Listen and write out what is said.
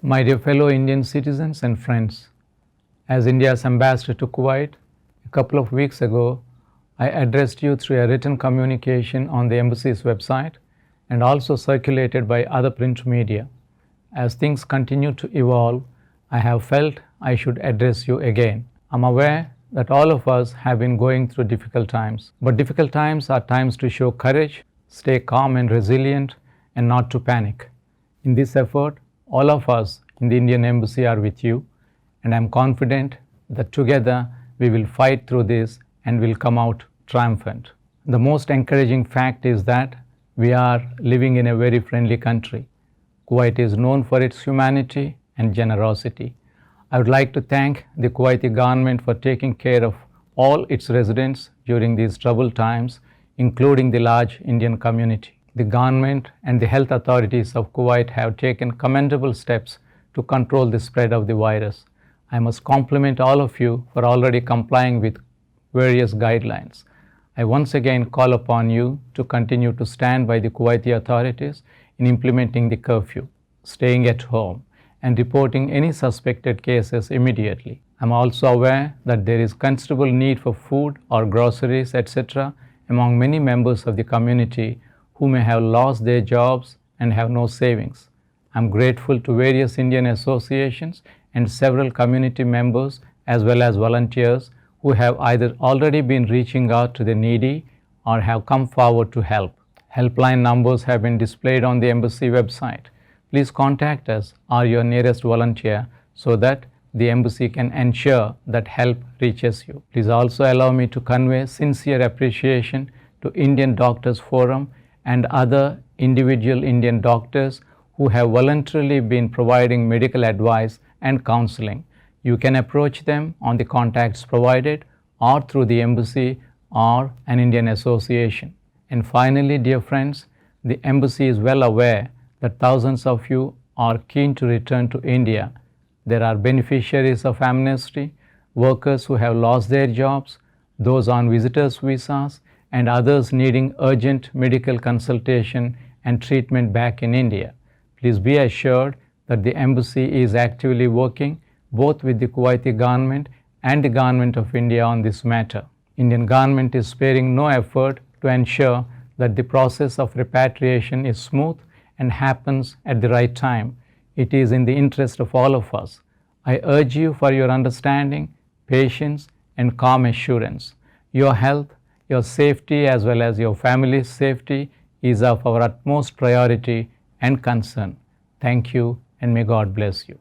My dear fellow Indian citizens and friends, as India's ambassador to Kuwait, a couple of weeks ago, I addressed you through a written communication on the embassy's website and also circulated by other print media. As things continue to evolve, I have felt I should address you again. I'm aware that all of us have been going through difficult times, but difficult times are times to show courage, stay calm and resilient, and not to panic. In this effort, all of us in the Indian Embassy are with you, and I'm confident that together we will fight through this and will come out triumphant. The most encouraging fact is that we are living in a very friendly country. Kuwait is known for its humanity and generosity. I would like to thank the Kuwaiti government for taking care of all its residents during these troubled times, including the large Indian community. The government and the health authorities of Kuwait have taken commendable steps to control the spread of the virus. I must compliment all of you for already complying with various guidelines. I once again call upon you to continue to stand by the Kuwaiti authorities in implementing the curfew, staying at home, and reporting any suspected cases immediately. I am also aware that there is considerable need for food or groceries, etc., among many members of the community who may have lost their jobs and have no savings. I am grateful to various Indian associations and several community members as well as volunteers who have either already been reaching out to the needy or have come forward to help. Helpline numbers have been displayed on the embassy website. Please contact us or your nearest volunteer so that the embassy can ensure that help reaches you. Please also allow me to convey sincere appreciation to Indian Doctors Forum and other individual Indian doctors who have voluntarily been providing medical advice and counseling. You can approach them on the contacts provided or through the embassy or an Indian association. And finally, dear friends, the embassy is well aware that thousands of you are keen to return to India. There are beneficiaries of amnesty, workers who have lost their jobs, those on visitors' visas, and others needing urgent medical consultation and treatment back in India. Please be assured that the embassy is actively working both with the Kuwaiti government and the government of India on this matter. Indian government is sparing no effort to ensure that the process of repatriation is smooth and happens at the right time. It is in the interest of all of us. I urge you for your understanding, patience, and calm assurance. Your health, your safety as well as your family's safety is of our utmost priority and concern. Thank you and may God bless you.